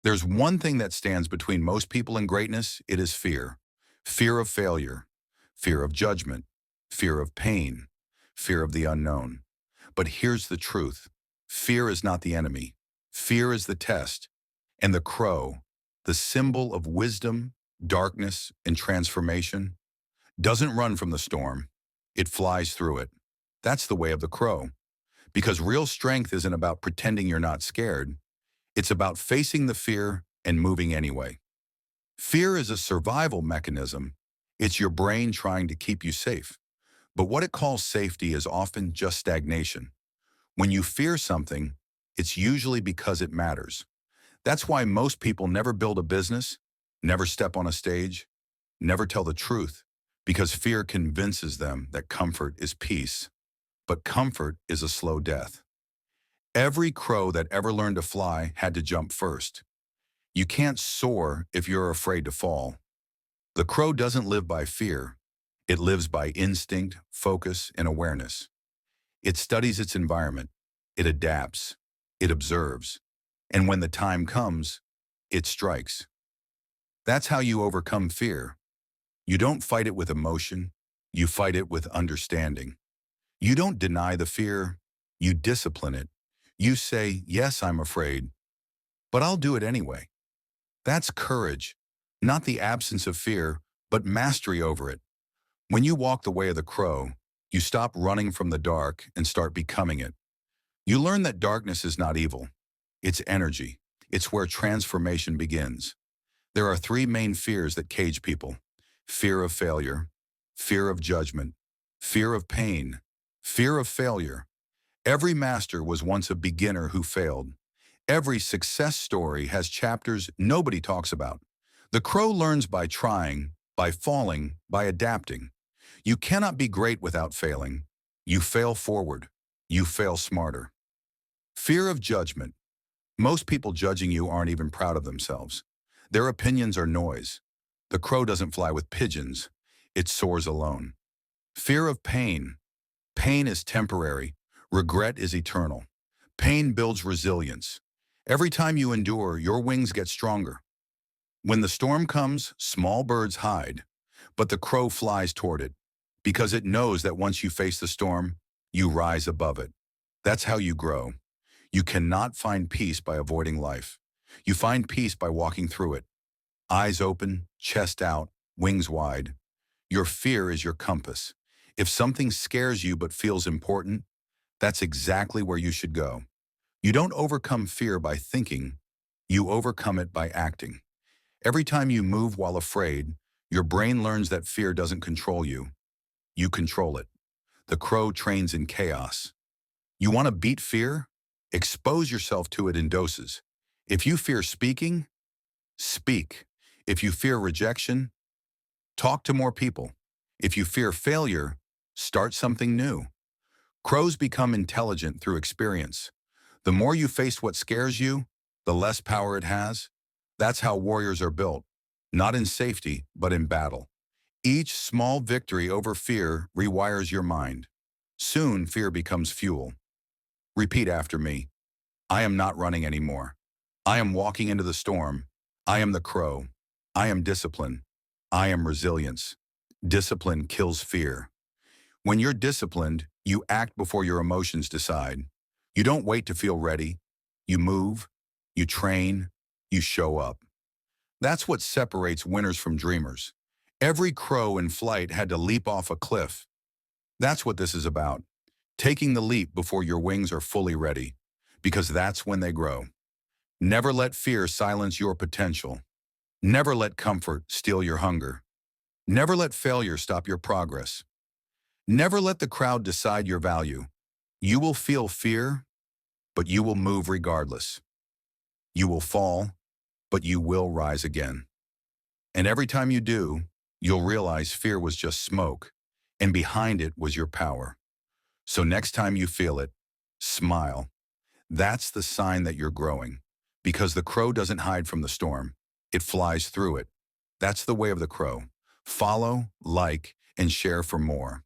There's one thing that stands between most people and greatness. It is fear. Fear of failure, fear of judgment, fear of pain, fear of the unknown. But here's the truth. Fear is not the enemy. Fear is the test. And the crow, the symbol of wisdom, darkness, and transformation, doesn't run from the storm. It flies through it. That's the way of the crow. Because real strength isn't about pretending you're not scared. It's about facing the fear and moving anyway. Fear is a survival mechanism. It's your brain trying to keep you safe. But what it calls safety is often just stagnation. When you fear something, it's usually because it matters. That's why most people never build a business, never step on a stage, never tell the truth, because fear convinces them that comfort is peace. But comfort is a slow death. Every crow that ever learned to fly had to jump first. You can't soar if you're afraid to fall. The crow doesn't live by fear. It lives by instinct, focus, and awareness. It studies its environment. It adapts. It observes. And when the time comes, it strikes. That's how you overcome fear. You don't fight it with emotion. You fight it with understanding. You don't deny the fear. You discipline it. You say, yes, I'm afraid, but I'll do it anyway. That's courage, not the absence of fear, but mastery over it. When you walk the way of the crow, you stop running from the dark and start becoming it. You learn that darkness is not evil. It's energy. It's where transformation begins. There are three main fears that cage people: fear of failure, fear of judgment, fear of pain, fear of failure. Every master was once a beginner who failed. Every success story has chapters nobody talks about. The crow learns by trying, by falling, by adapting. You cannot be great without failing. You fail forward. You fail smarter. Fear of judgment. Most people judging you aren't even proud of themselves. Their opinions are noise. The crow doesn't fly with pigeons. It soars alone. Fear of pain. Pain is temporary. Regret is eternal. Pain builds resilience. Every time you endure, your wings get stronger. When the storm comes, small birds hide, but the crow flies toward it because it knows that once you face the storm, you rise above it. That's how you grow. You cannot find peace by avoiding life. You find peace by walking through it. Eyes open, chest out, wings wide. Your fear is your compass. If something scares you but feels important, that's exactly where you should go. You don't overcome fear by thinking. You overcome it by acting. Every time you move while afraid, your brain learns that fear doesn't control you. You control it. The crow trains in chaos. You want to beat fear? Expose yourself to it in doses. If you fear speaking, speak. If you fear rejection, talk to more people. If you fear failure, start something new. Crows become intelligent through experience. The more you face what scares you, the less power it has. That's how warriors are built, not in safety, but in battle. Each small victory over fear rewires your mind. Soon, fear becomes fuel. Repeat after me. I am not running anymore. I am walking into the storm. I am the crow. I am discipline. I am resilience. Discipline kills fear. When you're disciplined, you act before your emotions decide. You don't wait to feel ready. You move, you train, you show up. That's what separates winners from dreamers. Every crow in flight had to leap off a cliff. That's what this is about. Taking the leap before your wings are fully ready, because that's when they grow. Never let fear silence your potential. Never let comfort steal your hunger. Never let failure stop your progress. Never let the crowd decide your value. You will feel fear, but you will move regardless. You will fall, but you will rise again. And every time you do, you'll realize fear was just smoke, and behind it was your power. So next time you feel it, smile. That's the sign that you're growing, because the crow doesn't hide from the storm. It flies through it. That's the way of the crow. Follow, like, and share for more.